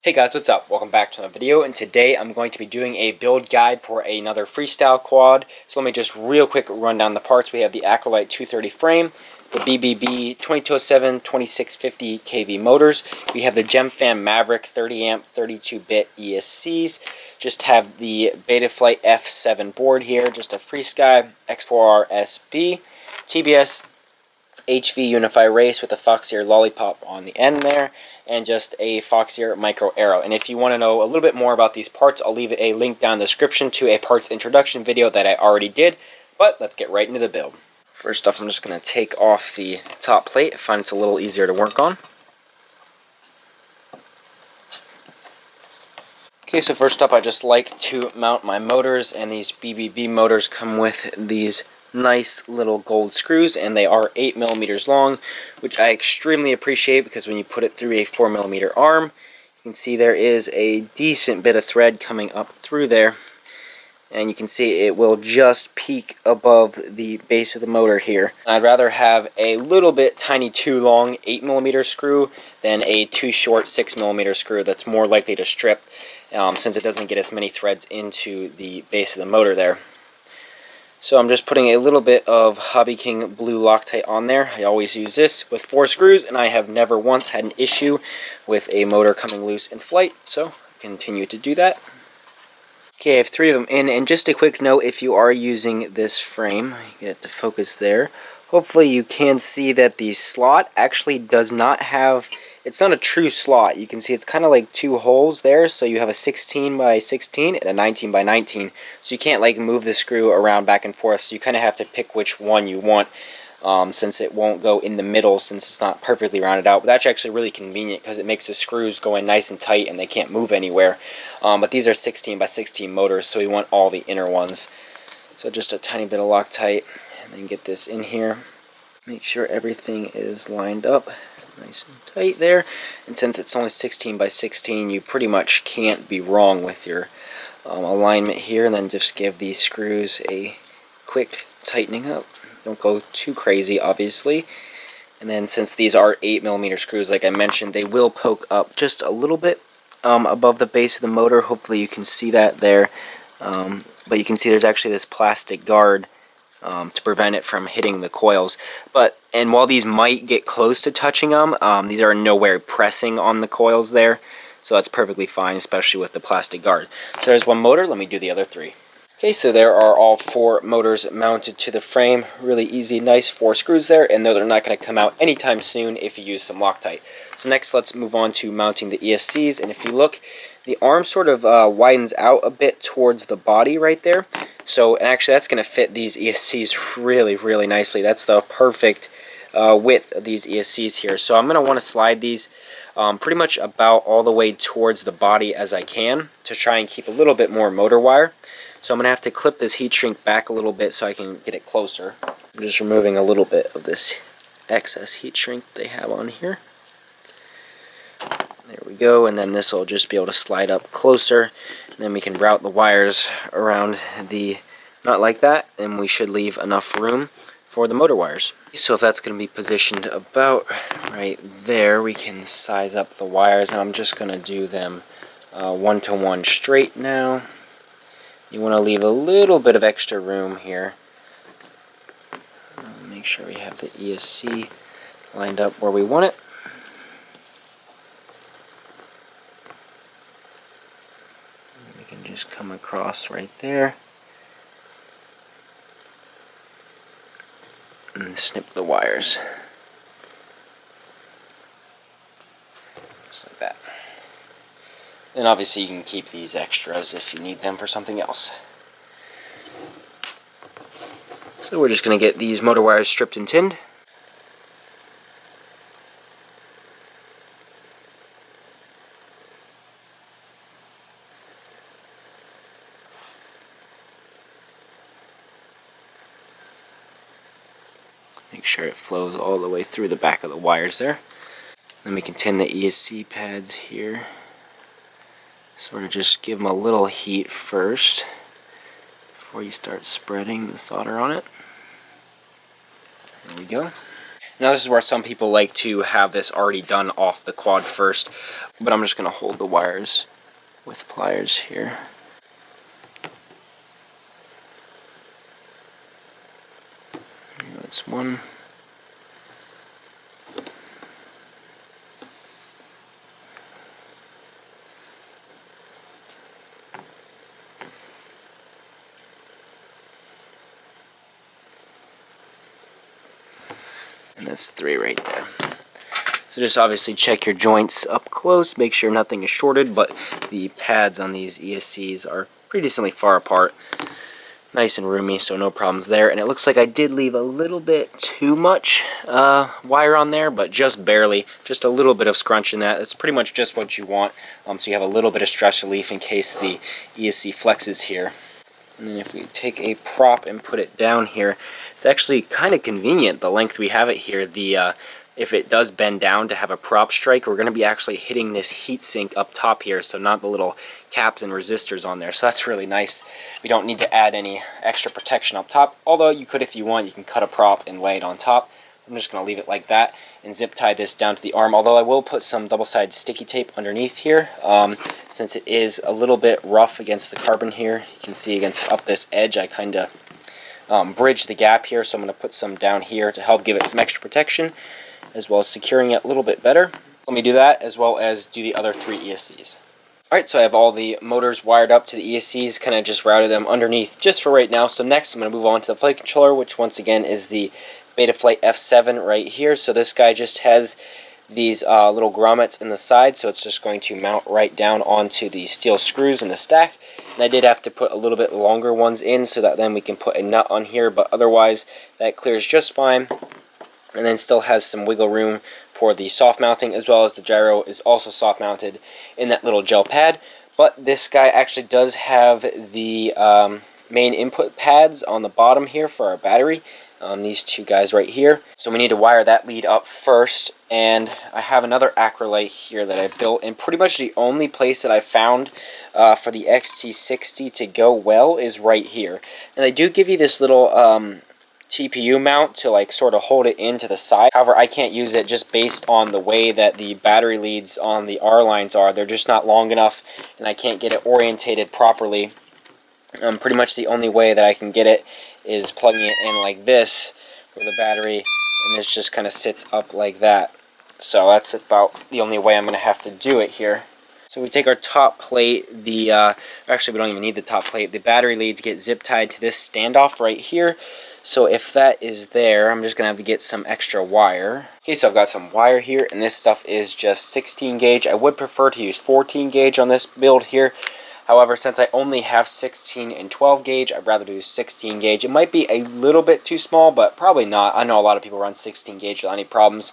Hey guys, what's up? Welcome back to another video, and today I'm going to be doing a build guide for another Freestyle quad. So let me just real quick run down the parts. We have the Acrolite 230 frame, the BBB 2207 2650 kV motors. We have the Gemfan Maverick 30A 32-bit ESCs. Just have the Betaflight F7 board here, just a Freestyle X4R SB, TBS HV Unify Race with a Foxeer Lollipop on the end there, and just a Foxeer Micro Arrow. And if you want to know a little bit more about these parts, I'll leave a link down in the description to a parts introduction video that I already did, but let's get right into the build. First off, I'm just going to take off the top plate. I find it's a little easier to work on. Okay, so first up, I just like to mount my motors, and these BBB motors come with these nice little gold screws, and they are 8mm long, which I extremely appreciate because when you put it through a 4mm arm, you can see there is a decent bit of thread coming up through there, and you can see it will just peak above the base of the motor here. I'd rather have a little bit tiny too long 8mm screw than a too short 6mm screw that's more likely to strip, since it doesn't get as many threads into the base of the motor there. So I'm just putting a little bit of Hobby King blue Loctite on there. I always use this with 4 screws, and I have never once had an issue with a motor coming loose in flight, so I continue to do that. Okay, I have 3 of them in, and just a quick note, if you are using this frame, get it to focus there, hopefully you can see that the slot actually does not have, it's not a true slot. You can see it's kind of like 2 holes there, so you have a 16 by 16 and a 19 by 19. So you can't like move the screw around back and forth, so you kind of have to pick which one you want, since it won't go in the middle since it's not perfectly rounded out. But that's actually really convenient because it makes the screws go in nice and tight and they can't move anywhere. But these are 16 by 16 motors, so we want all the inner ones. So just a tiny bit of Loctite, and then get this in here. Make sure everything is lined up nice and tight there. And since it's only 16 by 16, you pretty much can't be wrong with your alignment here. And then just give these screws a quick tightening up. Don't go too crazy, obviously. And then since these are 8mm screws, like I mentioned, they will poke up just a little bit above the base of the motor. Hopefully you can see that there. But you can see there's actually this plastic guard to prevent it from hitting the coils. And while these might get close to touching them, these are nowhere pressing on the coils there. So that's perfectly fine, especially with the plastic guard. So there's one motor. Let me do the other 3. Okay, so there are all 4 motors mounted to the frame. Really easy, nice 4 screws there, and those are not going to come out anytime soon if you use some Loctite. So next, let's move on to mounting the ESCs, and if you look, the arm sort of widens out a bit towards the body right there. So actually that's going to fit these ESCs really, really nicely. That's the perfect width of these ESCs here. So I'm going to want to slide these pretty much about all the way towards the body as I can to try and keep a little bit more motor wire. So I'm going to have to clip this heat shrink back a little bit so I can get it closer. I'm just removing a little bit of this excess heat shrink they have on here. There we go, and then this will just be able to slide up closer, and then we can route the wires around the nut like that, and we should leave enough room for the motor wires. So if that's going to be positioned about right there, we can size up the wires, and I'm just going to do them 1-to-1 straight now. You want to leave a little bit of extra room here. Make sure we have the ESC lined up where we want it. We can just come across right there and snip the wires. Just like that. And obviously you can keep these extras if you need them for something else. So we're just going to get these motor wires stripped and tinned. Make sure it flows all the way through the back of the wires there. Then we can tin the ESC pads here. Sort of just give them a little heat first before you start spreading the solder on it. There we go. Now this is where some people like to have this already done off the quad first, but I'm just going to hold the wires with pliers here. That's one. And that's 3 right there. So just obviously check your joints up close, make sure nothing is shorted, but the pads on these ESCs are pretty decently far apart. Nice and roomy, so no problems there. And it looks like I did leave a little bit too much wire on there, but just barely. Just a little bit of scrunch in that. It's pretty much just what you want, so you have a little bit of stress relief in case the ESC flexes here. And then if we take a prop and put it down here, it's actually kind of convenient, the length we have it here. If it does bend down to have a prop strike, we're going to be actually hitting this heat sink up top here, so not the little caps and resistors on there. So that's really nice. We don't need to add any extra protection up top, although you could, if you want, you can cut a prop and lay it on top. I'm just going to leave it like that and zip tie this down to the arm, although I will put some double-sided sticky tape underneath here since it is a little bit rough against the carbon here. You can see against up this edge I kind of bridge the gap here, so I'm going to put some down here to help give it some extra protection, as well as securing it a little bit better. Let me do that, as well as do the other 3 ESCs. Alright, so I have all the motors wired up to the ESCs, kind of just routed them underneath just for right now. So next I'm going to move on to the flight controller, which once again is the Betaflight F7 right here. So this guy just has these little grommets in the side, so it's just going to mount right down onto the steel screws in the stack. And I did have to put a little bit longer ones in so that then we can put a nut on here, but otherwise that clears just fine. And then still has some wiggle room for the soft mounting, as well as the gyro is also soft mounted in that little gel pad. But this guy actually does have the main input pads on the bottom here for our battery. These 2 guys right here. So we need to wire that lead up first. And I have another Acrolite here that I built, and pretty much the only place that I found for the XT60 to go well is right here. And they do give you this little TPU mount to like sort of hold it into the side. However, I can't use it just based on the way that the battery leads on the R lines are. They're just not long enough, and I can't get it orientated properly. Pretty much the only way that I can get it is plugging it in like this with the battery, and this just kind of sits up like that. So that's about the only way I'm going to have to do it here. So we take our top plate, actually we don't even need the top plate, the battery leads get zip tied to this standoff right here. So if that is there, I'm just going to have to get some extra wire. Okay, so I've got some wire here, and this stuff is just 16 gauge. I would prefer to use 14 gauge on this build here. However, since I only have 16 and 12 gauge, I'd rather do 16 gauge. It might be a little bit too small, but probably not. I know a lot of people run 16 gauge without any problems.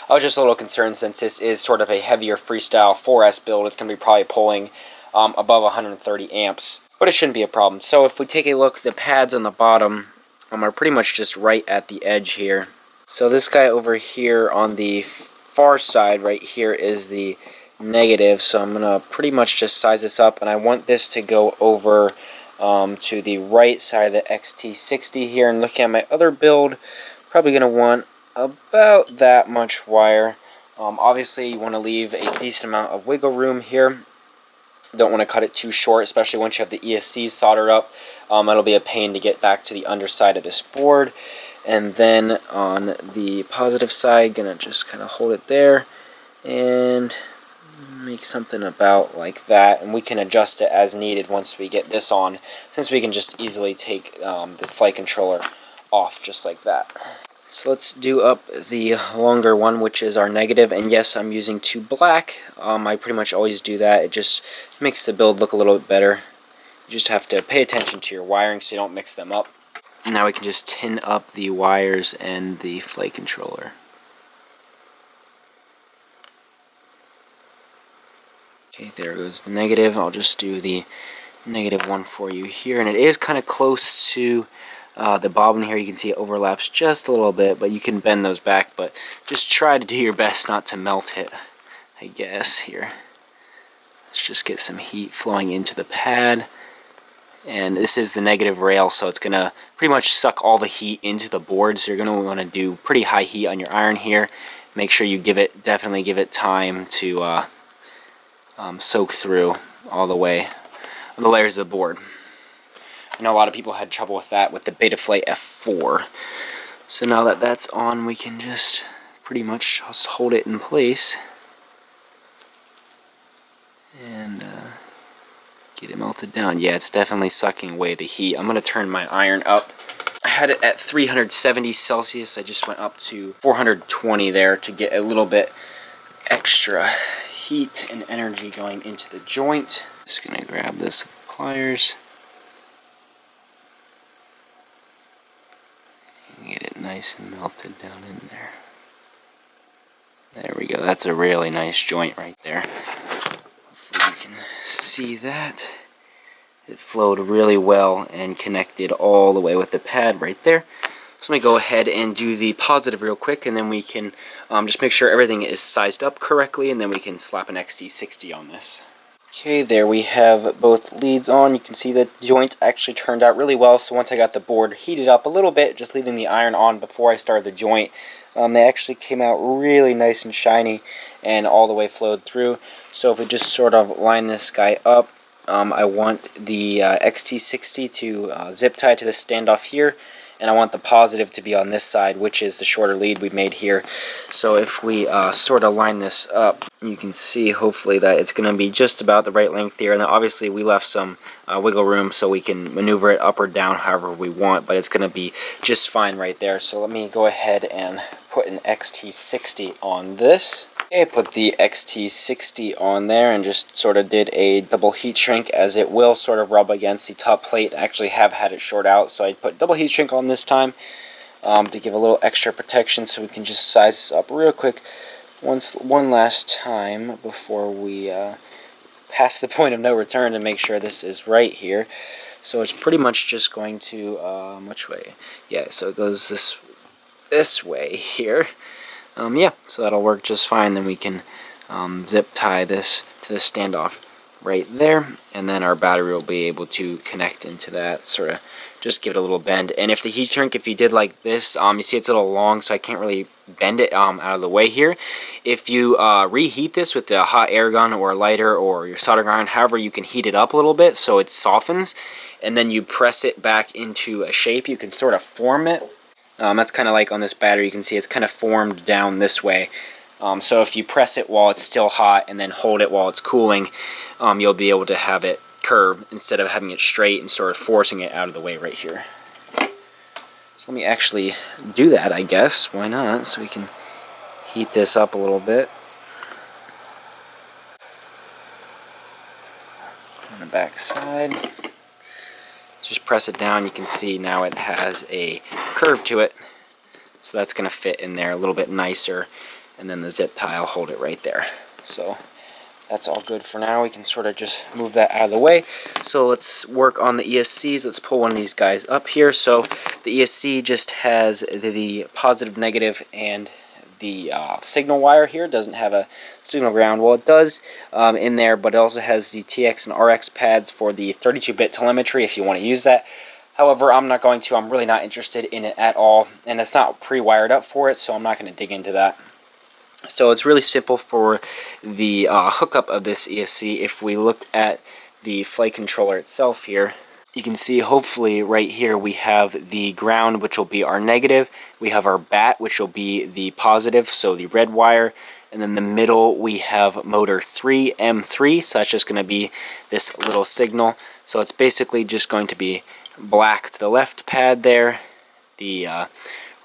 I was just a little concerned since this is sort of a heavier Freestyle 4S build. It's going to be probably pulling above 130 amps, but it shouldn't be a problem. So if we take a look, the pads on the bottom are pretty much just right at the edge here. So this guy over here on the far side right here is the negative, so I'm going to pretty much just size this up, and I want this to go over to the right side of the XT60 here. And looking at my other build, probably going to want about that much wire. Obviously you want to leave a decent amount of wiggle room here. Don't want to cut it too short, especially once you have the ESCs soldered up. It'll be a pain to get back to the underside of this board. And then on the positive side, gonna just kind of hold it there and make something about like that, and we can adjust it as needed once we get this on, since we can just easily take the flight controller off just like that. So let's do up the longer one, which is our negative, and yes, I'm using 2 black. I pretty much always do that. It just makes the build look a little bit better. You just have to pay attention to your wiring so you don't mix them up. Now we can just tin up the wires and the flight controller. Okay, there goes the negative. I'll just do the negative one for you here, and it is kind of close to the bobbin here. You can see it overlaps just a little bit, but you can bend those back, but just try to do your best not to melt it, I guess, here. Let's just get some heat flowing into the pad. And this is the negative rail, so it's going to pretty much suck all the heat into the board. So you're going to want to do pretty high heat on your iron here. Make sure you definitely give it time to soak through all the way the layers of the board. I know a lot of people had trouble with that with the Betaflight F4. So now that that's on, we can just pretty much just hold it in place and get it melted down. Yeah, it's definitely sucking away the heat. I'm going to turn my iron up. I had it at 370 Celsius. I just went up to 420 there to get a little bit extra heat and energy going into the joint. Just going to grab this with pliers. Get it nice and melted down in there. There we go. That's a really nice joint right there. Hopefully you can see that. It flowed really well and connected all the way with the pad right there. So let me go ahead and do the positive real quick, and then we can just make sure everything is sized up correctly, and then we can slap an XT60 on this. Okay, there we have both leads on. You can see the joint actually turned out really well. So once I got the board heated up a little bit, just leaving the iron on before I started the joint, they actually came out really nice and shiny and all the way flowed through. So if we just sort of line this guy up, I want the XT60 to zip tie to the standoff here, and I want the positive to be on this side, which is the shorter lead we made here. So if we sort of line this up, you can see hopefully that it's going to be just about the right length here. And then obviously we left some wiggle room so we can maneuver it up or down however we want, but it's going to be just fine right there. So let me go ahead and put an XT60 on this. Okay, put the XT60 on there and just sort of did a double heat shrink, as it will sort of rub against the top plate. I actually have had it short out, so I put double heat shrink on this time to give a little extra protection. So we can just size this up real quick one last time before we pass the point of no return to make sure this is right here. So it's pretty much just going to which way? Yeah, so it goes this way here. Yeah, so that'll work just fine. Then we can zip tie this to the standoff right there, and then our battery will be able to connect into that, sort of just give it a little bend. And if the heat shrink, if you did like this, you see it's a little long, so I can't really bend it out of the way here. If you reheat this with a hot air gun or a lighter or your soldering iron, however, you can heat it up a little bit so it softens, and then you press it back into a shape. You can sort of form it. That's kind of like on this battery, you can see it's kind of formed down this way. So if you press it while it's still hot and then hold it while it's cooling, you'll be able to have it curve instead of having it straight and sort of forcing it out of the way right here. So let me actually do that, I guess. Why not? So we can heat this up a little bit. On the back side. Just press it down. You can see now it has a curve to it, so that's going to fit in there a little bit nicer, and then the zip tie will hold it right there. So that's all good for now. We can sort of just move that out of the way. So let's work on the ESCs. Let's pull one of these guys up here. So the ESC just has the positive, negative, and the signal wire here. It doesn't have a signal ground. Well, it does in there, but it also has the TX and RX pads for the 32-bit telemetry if you want to use that. However, I'm not going to. I'm really not interested in it at all, and it's not pre-wired up for it, so I'm not going to dig into that. So it's really simple for the hookup of this ESC. If we look at the flight controller itself here, you can see hopefully right here we have the ground, which will be our negative. We have our bat, which will be the positive, so the red wire. And then the middle we have motor 3, M3, so that's just going to be this little signal. So it's basically just going to be black to the left pad there. The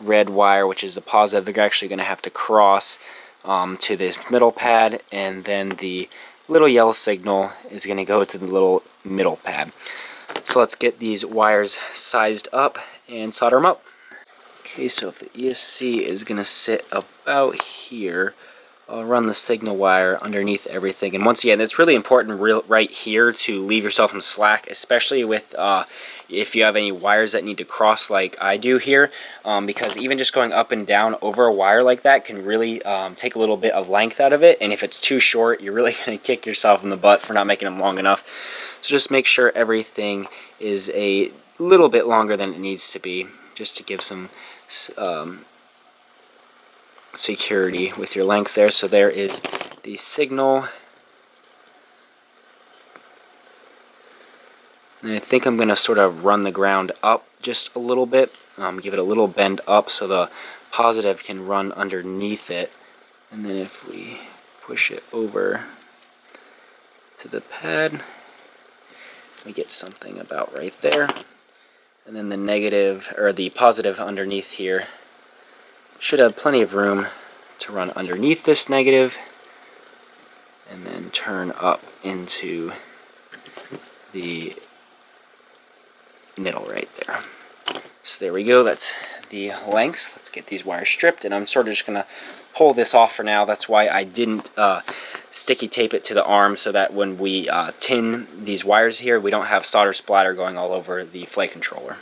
red wire, which is the positive, they're actually going to have to cross to this middle pad. And then the little yellow signal is going to go to the little middle pad. So let's get these wires sized up and solder them up. Okay, so if the ESC is going to sit about here, I'll run the signal wire underneath everything. And once again, it's really important right here to leave yourself some slack, especially with if you have any wires that need to cross like I do here, because even just going up and down over a wire like that can really take a little bit of length out of it. And if it's too short, you're really going to kick yourself in the butt for not making them long enough. So just make sure everything is a little bit longer than it needs to be, just to give some security with your lengths there. So there is the signal. And I think I'm going to sort of run the ground up just a little bit, give it a little bend up so the positive can run underneath it. And then if we push it over to the pad, we get something about right there. And then the negative, or the positive underneath here, should have plenty of room to run underneath this negative and then turn up into the middle right there. So there we go, that's the lengths. Let's get these wires stripped, and I'm sort of just going to pull this off for now. That's why I didn't sticky tape it to the arm, so that when we tin these wires here, we don't have solder splatter going all over the flight controller.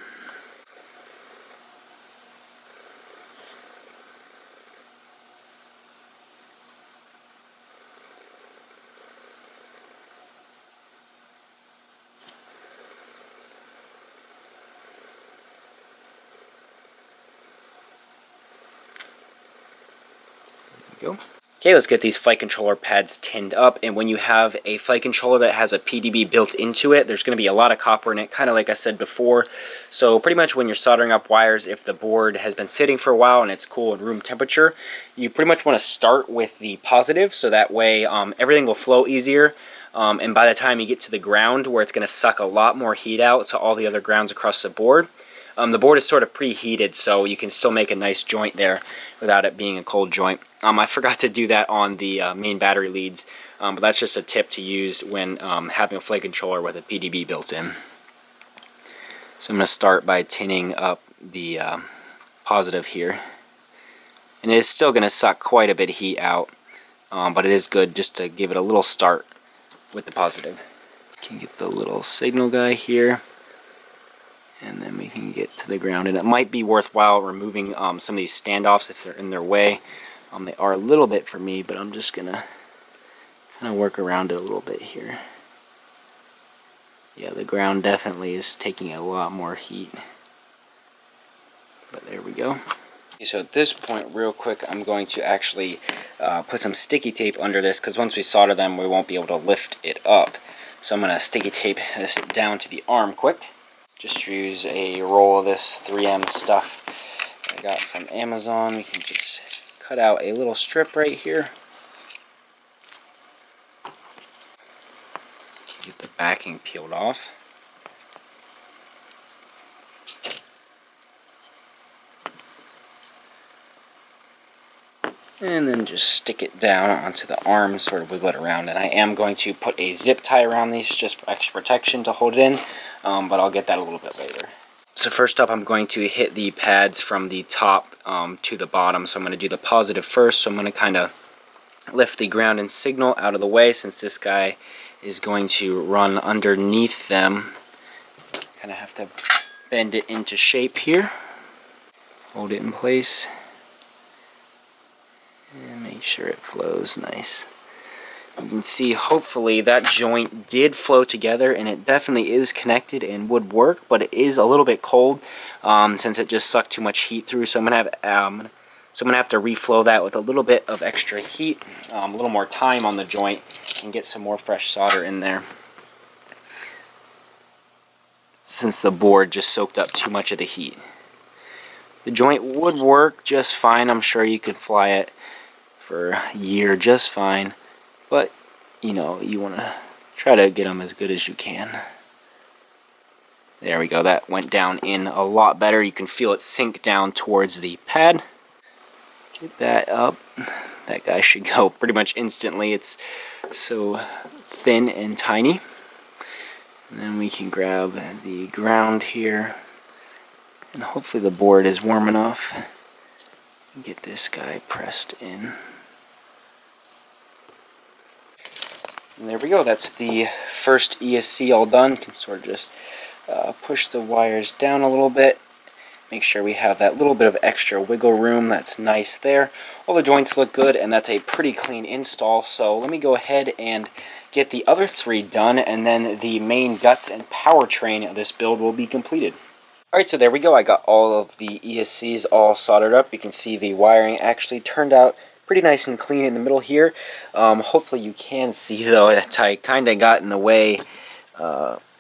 Go. Okay, let's get these flight controller pads tinned up, and when you have a flight controller that has a PDB built into it, there's going to be a lot of copper in it, kind of like I said before. So pretty much when you're soldering up wires, if the board has been sitting for a while and it's cool and room temperature, you pretty much want to start with the positive, so that way everything will flow easier, and by the time you get to the ground, where it's going to suck a lot more heat out to all the other grounds across the board is sort of preheated, so you can still make a nice joint there without it being a cold joint. I forgot to do that on the main battery leads, but that's just a tip to use when having a flight controller with a PDB built in. So I'm going to start by tinning up the positive here. And it is still going to suck quite a bit of heat out, but it is good just to give it a little start with the positive. You can get the little signal guy here, and then we can get to the ground. And it might be worthwhile removing some of these standoffs if they're in their way. They are a little bit for me, but I'm just going to kind of work around it a little bit here. Yeah, the ground definitely is taking a lot more heat. But there we go. So at this point, real quick, I'm going to actually put some sticky tape under this, because once we solder them, we won't be able to lift it up. So I'm going to sticky tape this down to the arm quick. Just use a roll of this 3M stuff I got from Amazon. We can just cut out a little strip right here. Get the backing peeled off. And then just stick it down onto the arm, sort of wiggle it around. And I am going to put a zip tie around these just for extra protection to hold it in, but I'll get that a little bit later. So first up, I'm going to hit the pads from the top to the bottom. So I'm going to do the positive first. So I'm going to kind of lift the ground and signal out of the way, since this guy is going to run underneath them. Kind of have to bend it into shape here. Hold it in place. And make sure it flows nice. You can see hopefully that joint did flow together, and it definitely is connected and would work, but it is a little bit cold since it just sucked too much heat through. So I'm gonna have to reflow that with a little bit of extra heat, a little more time on the joint, and get some more fresh solder in there, since the board just soaked up too much of the heat. The joint would work just fine. I'm sure you could fly it for a year just fine. But, you know, you want to try to get them as good as you can. There we go. That went down in a lot better. You can feel it sink down towards the pad. Get that up. That guy should go pretty much instantly. It's so thin and tiny. And then we can grab the ground here. And hopefully the board is warm enough. Get this guy pressed in. And there we go. That's the first ESC all done. You can sort of just push the wires down a little bit. Make sure we have that little bit of extra wiggle room. That's nice there. All the joints look good, and that's a pretty clean install. So let me go ahead and get the other 3 done, and then the main guts and powertrain of this build will be completed. Alright, so there we go. I got all of the ESCs all soldered up. You can see the wiring actually turned out pretty nice and clean in the middle here. Hopefully you can see, though, that I kind of got in the way.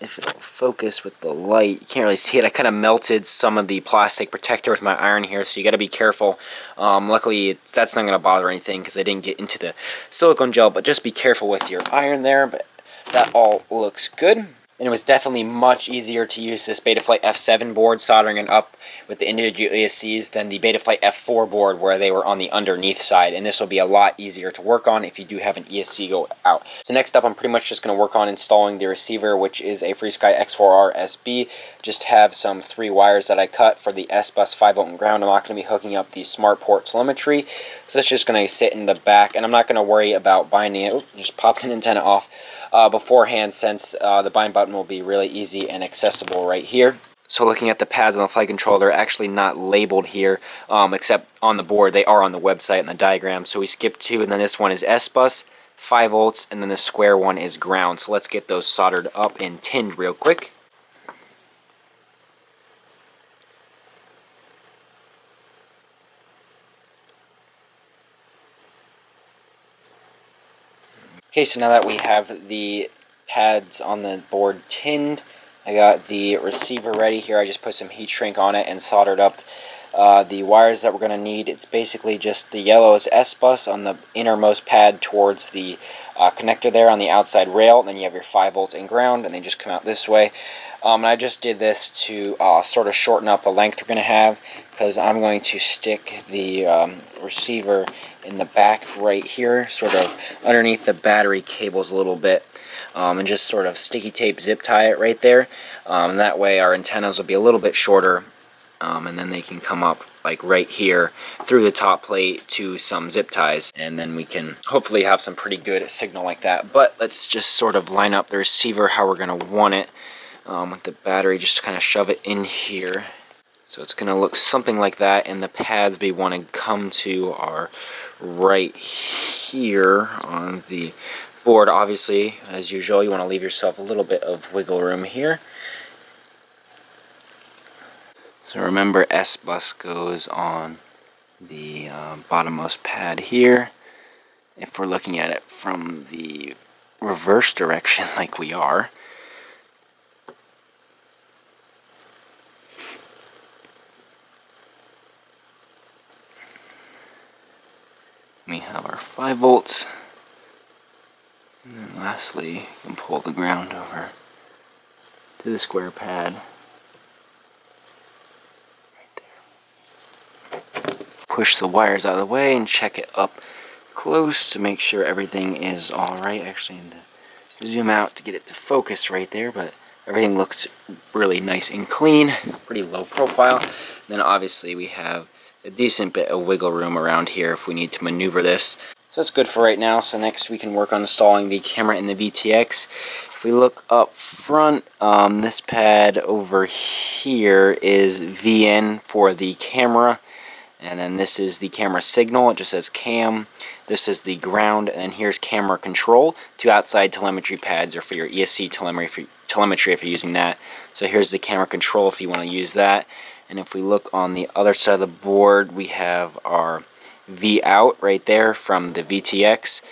If it'll focus with the light, you can't really see it. I kind of melted some of the plastic protector with my iron here, so you got to be careful. Luckily, that's not going to bother anything because I didn't get into the silicone gel, but just be careful with your iron there. But that all looks good. And it was definitely much easier to use this Betaflight F7 board, soldering it up with the individual ESCs, than the Betaflight F4 board where they were on the underneath side. And this will be a lot easier to work on if you do have an ESC go out. So next up, I'm pretty much just going to work on installing the receiver, which is a Freestyle X4R SB. Just have some 3 wires that I cut for the S-Bus 5-volt and ground. I'm not going to be hooking up the smart port telemetry. So it's just going to sit in the back, and I'm not going to worry about binding it. Oops, just popped an antenna off. Beforehand, since the bind button will be really easy and accessible right here. So looking at the pads on the flight control, they're actually not labeled here, except on the board. They are on the website and the diagram. So we skip 2, and then this one is S-Bus, 5 volts, and then the square one is ground. So let's get those soldered up and tinned real quick. Okay, so now that we have the pads on the board tinned, I got the receiver ready here. I just put some heat shrink on it and soldered up the wires that we're going to need. It's basically just the yellow is S-Bus on the innermost pad towards the connector there on the outside rail. And then you have your 5 volts and ground, and they just come out this way. And I just did this to sort of shorten up the length we're going to have, because I'm going to stick the receiver in the back right here, sort of underneath the battery cables a little bit, and just sort of sticky tape zip tie it right there. And that way our antennas will be a little bit shorter, and then they can come up like right here through the top plate to some zip ties, and then we can hopefully have some pretty good signal like that. But let's just sort of line up the receiver how we're going to want it. With the battery, just kind of shove it in here. So it's going to look something like that, and the pads we want to come to are right here on the board. Obviously, as usual, you want to leave yourself a little bit of wiggle room here. So remember, S-Bus goes on the bottommost pad here. If we're looking at it from the reverse direction like we are, we have our 5 volts, and then lastly you can pull the ground over to the square pad right there. Push the wires out of the way and check it up close to make sure everything is alright. Actually, I need to zoom out to get it to focus right there, but everything looks really nice and clean, pretty low profile. And then obviously we have a decent bit of wiggle room around here if we need to maneuver this. So that's good for right now. So next we can work on installing the camera in the VTX. If we look up front, this pad over here is VN for the camera, and then this is the camera signal. It just says cam. This is the ground, and then here's camera control. 2 outside telemetry pads are for your ESC telemetry if you're using that. So here's the camera control if you want to use that. And if we look on the other side of the board, we have our V out right there from the VTX.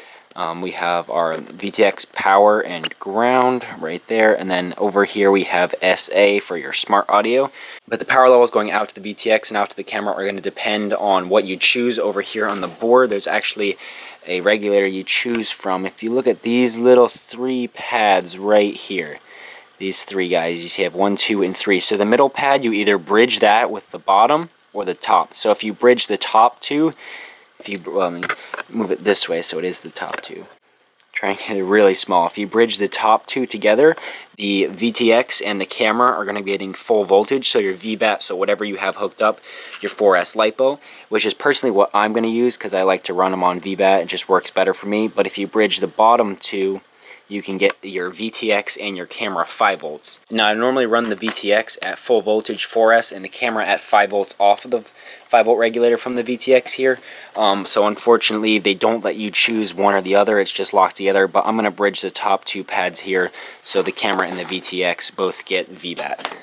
We have our VTX power and ground right there. And then over here we have SA for your smart audio. But the power levels going out to the VTX and out to the camera are going to depend on what you choose over here on the board. There's actually a regulator you choose from. If you look at these little 3 pads right here, these 3 guys, you see I have 1, 2, and 3. So the middle pad, you either bridge that with the bottom or the top. So if you bridge the top 2, if you move it this way so it is the top 2. Try and get it really small. If you bridge the top 2 together, the VTX and the camera are going to be getting full voltage. So your VBAT, so whatever you have hooked up, your 4S LiPo, which is personally what I'm going to use because I like to run them on VBAT. It just works better for me. But if you bridge the bottom 2, you can get your VTX and your camera 5 volts. Now I normally run the VTX at full voltage 4S and the camera at 5 volts off of the 5 volt regulator from the VTX here. So unfortunately they don't let you choose one or the other, it's just locked together, but I'm going to bridge the top 2 pads here so the camera and the VTX both get VBAT.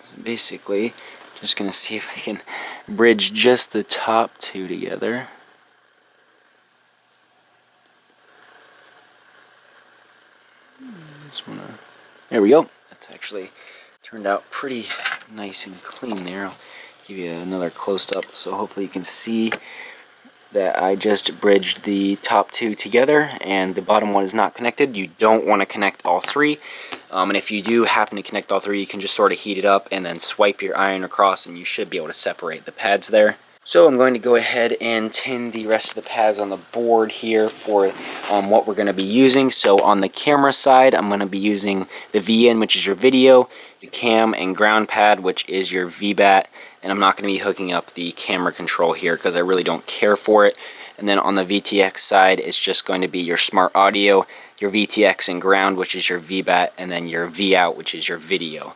So basically, just going to see if I can bridge just the top 2 together. There we go. That's actually turned out pretty nice and clean there. I'll give you another close-up so hopefully you can see that I just bridged the top 2 together and the bottom one is not connected. You don't want to connect all 3. And if you do happen to connect all 3, you can just sort of heat it up and then swipe your iron across and you should be able to separate the pads there. So I'm going to go ahead and tin the rest of the pads on the board here for what we're going to be using. So on the camera side, I'm going to be using the VN, which is your video, the cam and ground pad, which is your VBAT, and I'm not going to be hooking up the camera control here because I really don't care for it. And then on the VTX side, it's just going to be your smart audio, your VTX and ground, which is your VBAT, and then your V out, which is your video.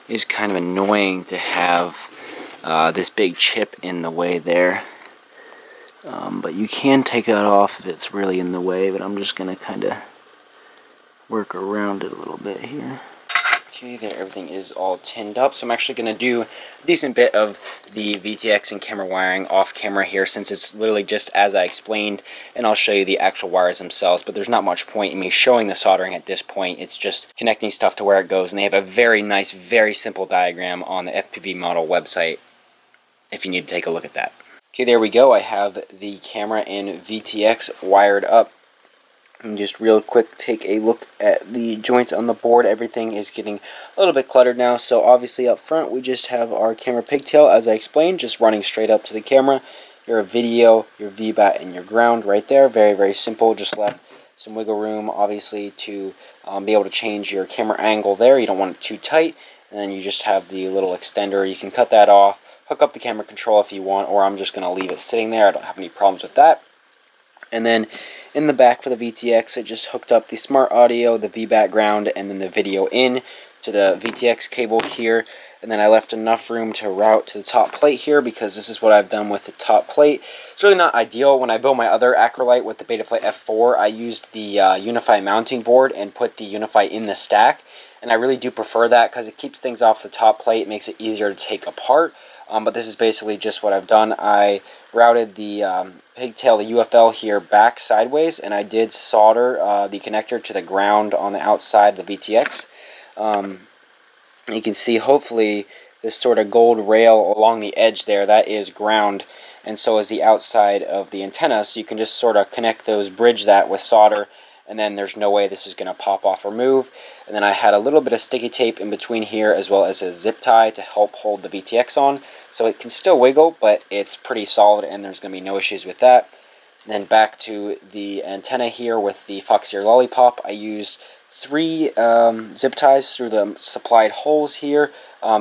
It's kind of annoying to have this big chip in the way there, but you can take that off if it's really in the way, but I'm just going to kind of work around it a little bit here. Okay, there, everything is all tinned up, so I'm actually going to do a decent bit of the VTX and camera wiring off camera here, since it's literally just as I explained, and I'll show you the actual wires themselves, but there's not much point in me showing the soldering at this point. It's just connecting stuff to where it goes, and they have a very nice, very simple diagram on the FPV model website if you need to take a look at that. Okay, there we go. I have the camera and VTX wired up. And just real quick, take a look at the joints on the board. Everything is getting a little bit cluttered now. So obviously up front we just have our camera pigtail, as I explained, just running straight up to the camera. Your video, your VBAT, and your ground right there. Very, very simple. Just left some wiggle room, obviously, to be able to change your camera angle there. You don't want it too tight. And then you just have the little extender. You can cut that off, hook up the camera control if you want, or I'm just going to leave it sitting there. I don't have any problems with that. And then in the back for the VTX, I just hooked up the smart audio, the VBAT ground, and then the video in to the VTX cable here. And then I left enough room to route to the top plate here, because this is what I've done with the top plate. It's really not ideal. When I built my other Acrolite with the Betaflight F4, I used the Unify mounting board and put the Unify in the stack. And I really do prefer that because it keeps things off the top plate. It makes it easier to take apart. But this is basically just what I've done. I routed the pigtail, the UFL here, back sideways, and I did solder the connector to the ground on the outside of the VTX. You can see hopefully this sort of gold rail along the edge there, that is ground, and so is the outside of the antenna, so you can just sort of connect those, bridge that with solder, and then there's no way this is going to pop off or move. And then I had a little bit of sticky tape in between here, as well as a zip tie to help hold the VTX on, so it can still wiggle, but it's pretty solid and there's going to be no issues with that. And then back to the antenna here with the Fox Ear Lollipop, I used 3 zip ties through the supplied holes here.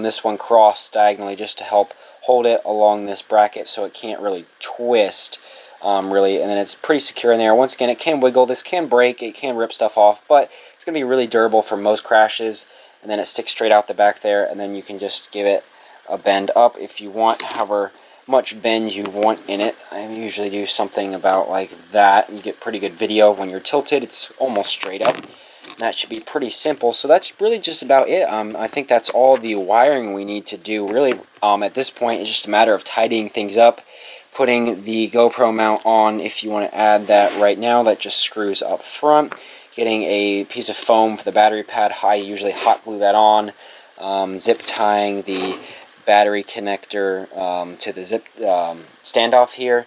This one crossed diagonally just to help hold it along this bracket so it can't really twist. Really, and then it's pretty secure in there. Once again, it can wiggle, this can break, it can rip stuff off, but it's going to be really durable for most crashes. And then it sticks straight out the back there, and then you can just give it a bend up if you want, however much bend you want in it. I usually do something about like that. You get pretty good video when you're tilted. It's almost straight up. That should be pretty simple. So that's really just about it. I think that's all the wiring we need to do. Really, at this point, it's just a matter of tidying things up, putting the GoPro mount on if you want to add that right now. That just screws up front. Getting a piece of foam for the battery pad. I usually hot glue that on. Zip tying the battery connector to the zip standoff here.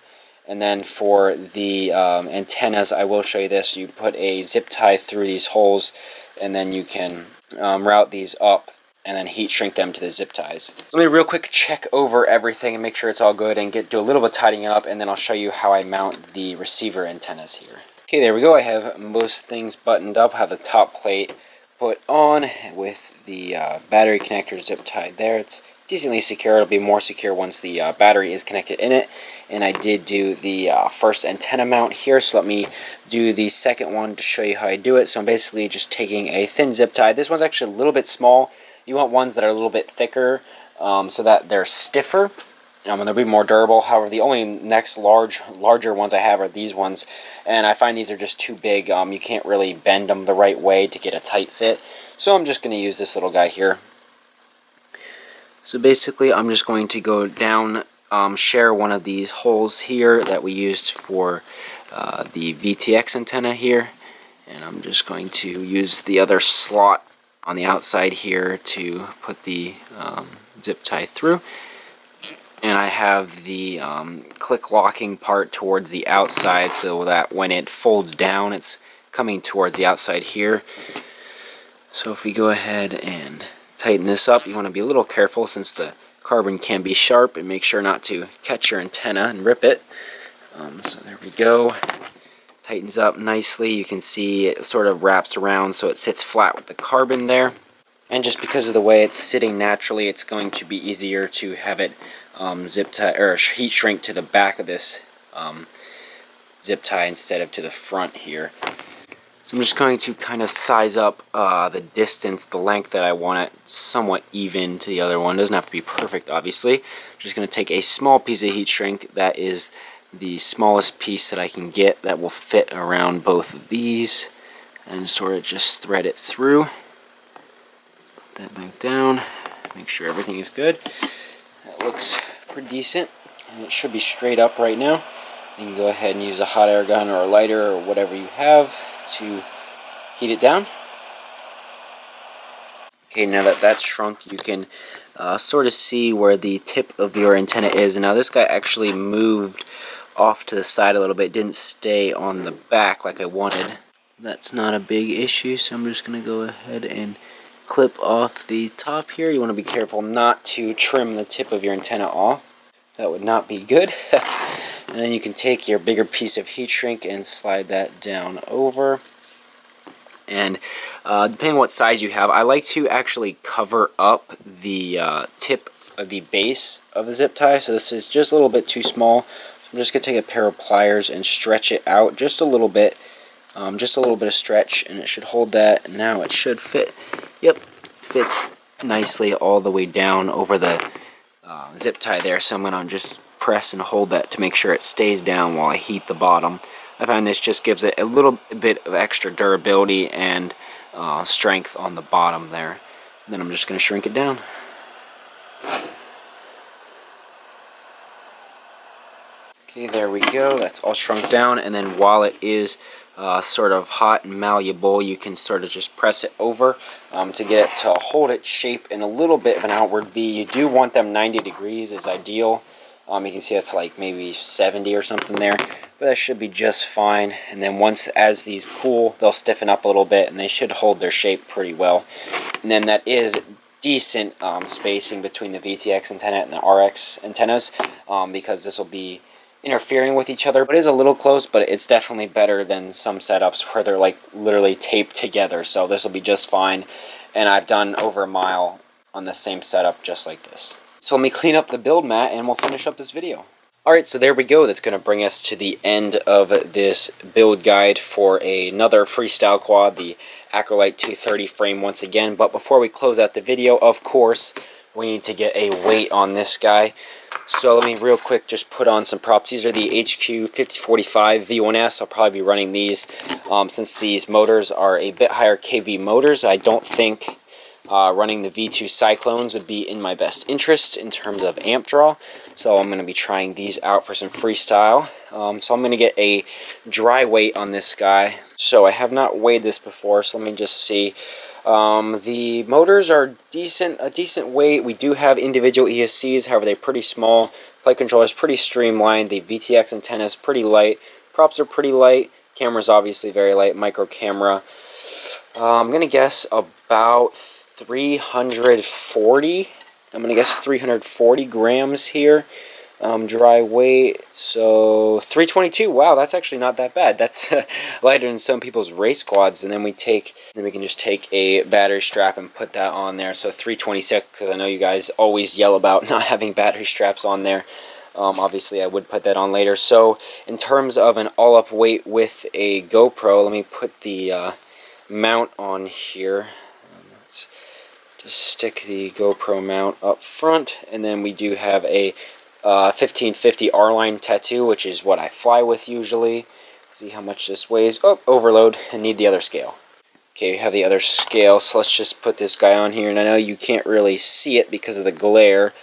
And then for the antennas, I will show you this. You put a zip tie through these holes, and then you can route these up and then heat shrink them to the zip ties. Let me real quick check over everything and make sure it's all good and do a little bit of tidying it up, and then I'll show you how I mount the receiver antennas here. Okay, there we go. I have most things buttoned up. I have the top plate put on with the battery connector zip tied there. It's decently secure. It'll be more secure once the battery is connected in it. And I did do the first antenna mount here, so let me do the second one to show you how I do it. So I'm basically just taking a thin zip tie. This one's actually a little bit small. You want ones that are a little bit thicker so that they're stiffer and they'll be more durable. However, the only next larger ones I have are these ones, and I find these are just too big. You can't really bend them the right way to get a tight fit. So I'm just going to use this little guy here. So basically, I'm just going to go down, share one of these holes here that we used for the VTX antenna here, and I'm just going to use the other slot on the outside here to put the zip tie through. And I have the click locking part towards the outside so that when it folds down, it's coming towards the outside here. So if we go ahead and tighten this up, you want to be a little careful since the carbon can be sharp, and make sure not to catch your antenna and rip it. So there we go. Tightens up nicely. You can see it sort of wraps around so it sits flat with the carbon there. And just because of the way it's sitting naturally, it's going to be easier to have it zip tie or heat shrink to the back of this zip tie instead of to the front here. So I'm just going to kind of size up the distance, the length that I want it somewhat even to the other one. It doesn't have to be perfect, obviously. I'm just going to take a small piece of heat shrink that is the smallest piece that I can get that will fit around both of these, and sort of just thread it through. Put that back down. Make sure everything is good. That looks pretty decent, and it should be straight up right now. You can go ahead and use a hot air gun or a lighter or whatever you have to heat it down. Okay, now that that's shrunk, you can sort of see where the tip of your antenna is. And now this guy actually moved off to the side a little bit, didn't stay on the back like I wanted. That's not a big issue, so I'm just going to go ahead and clip off the top here. You want to be careful not to trim the tip of your antenna off. That would not be good. And then you can take your bigger piece of heat shrink and slide that down over. And depending on what size you have, I like to actually cover up the tip of the base of the zip tie. So this is just a little bit too small. So I'm just going to take a pair of pliers and stretch it out just a little bit. Just a little bit of stretch, and it should hold that. Now it should fit. Yep, fits nicely all the way down over the zip tie there. So I'm going to just press and hold that to make sure it stays down while I heat the bottom. I find this just gives it a little bit of extra durability and strength on the bottom there. And then I'm just going to shrink it down. Okay, there we go. That's all shrunk down. And then while it is sort of hot and malleable, you can sort of just press it over to get it to hold its shape in a little bit of an outward V. You do want them 90 degrees is ideal. You can see it's like maybe 70 or something there, but that should be just fine. And then as these cool, they'll stiffen up a little bit, and they should hold their shape pretty well. And then that is decent spacing between the VTX antenna and the RX antennas, because this will be interfering with each other. But it is a little close, but it's definitely better than some setups where they're like literally taped together. So this will be just fine. And I've done over a mile on the same setup just like this. So let me clean up the build mat and we'll finish up this video. Alright, so there we go. That's going to bring us to the end of this build guide for another Freestyle quad, the Acrolite 230 frame once again. But before we close out the video, of course, we need to get a weight on this guy. So let me real quick just put on some props. These are the HQ 5045 V1S. I'll probably be running these since these motors are a bit higher KV motors. I don't think running the V2 Cyclones would be in my best interest in terms of amp draw. So I'm going to be trying these out for some freestyle. So I'm going to get a dry weight on this guy. So I have not weighed this before, so let me just see. The motors are a decent weight. We do have individual ESCs, however they're pretty small. Flight controller is pretty streamlined. The VTX antenna is pretty light. Props are pretty light. Camera's obviously very light. Micro camera. I'm going to guess about 340. I'm going to guess 340 grams here. Dry weight, so 322. Wow, that's actually not that bad. That's lighter than some people's race quads. And then we can just take a battery strap and put that on there. So 326, because I know you guys always yell about not having battery straps on there. Obviously, I would put that on later. So in terms of an all-up weight with a GoPro, let me put the mount on here. Let's just stick the GoPro mount up front, and then we do have a 1550 R-line tattoo, which is what I fly with usually. See how much this weighs. Oh, overload, and need the other scale. Okay, we have the other scale, so let's just put this guy on here, and I know you can't really see it because of the glare,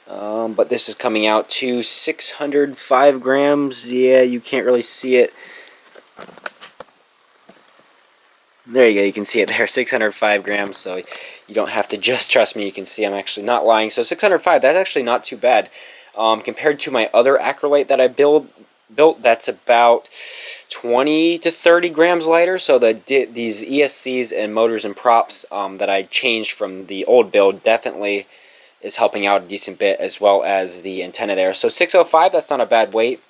but this is coming out to 605 grams. Yeah, you can't really see it. There you go, you can see it there, 605 grams, so you don't have to just trust me, you can see I'm actually not lying. So 605, that's actually not too bad. Compared to my other Acrolite that I built, that's about 20 to 30 grams lighter. So these ESCs and motors and props that I changed from the old build definitely is helping out a decent bit, as well as the antenna there. So 605, that's not a bad weight.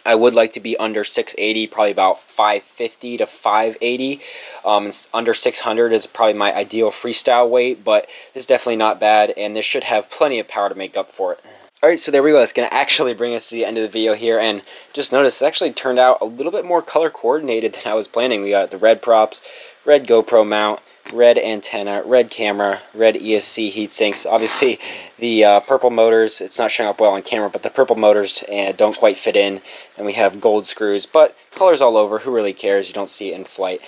I would like to be under 680, probably about 550 to 580. Under 600 is probably my ideal freestyle weight, but this is definitely not bad, and this should have plenty of power to make up for it. Alright, so there we go. That's going to actually bring us to the end of the video here, and just notice it actually turned out a little bit more color coordinated than I was planning. We got the red props, red GoPro mount, red antenna, red camera, red ESC heat sinks. Obviously, the purple motors, it's not showing up well on camera, but the purple motors don't quite fit in, and we have gold screws, but colors all over. Who really cares? You don't see it in flight.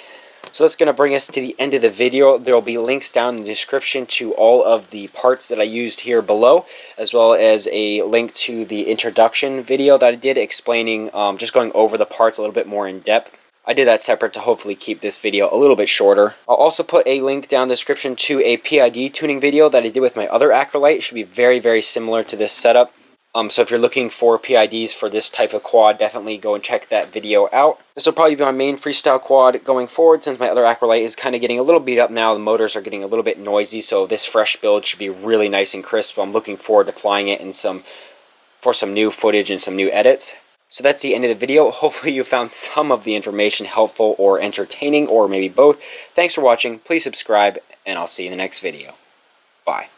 So that's going to bring us to the end of the video. There will be links down in the description to all of the parts that I used here below, as well as a link to the introduction video that I did explaining, just going over the parts a little bit more in depth. I did that separate to hopefully keep this video a little bit shorter. I'll also put a link down in the description to a PID tuning video that I did with my other Acrolite. It should be very, very similar to this setup. So if you're looking for PIDs for this type of quad, definitely go and check that video out. This will probably be my main freestyle quad going forward, since my other Acrolite is kind of getting a little beat up now. The motors are getting a little bit noisy, so this fresh build should be really nice and crisp. I'm looking forward to flying it in for some new footage and some new edits. So that's the end of the video. Hopefully you found some of the information helpful or entertaining, or maybe both. Thanks for watching. Please subscribe, and I'll see you in the next video. Bye.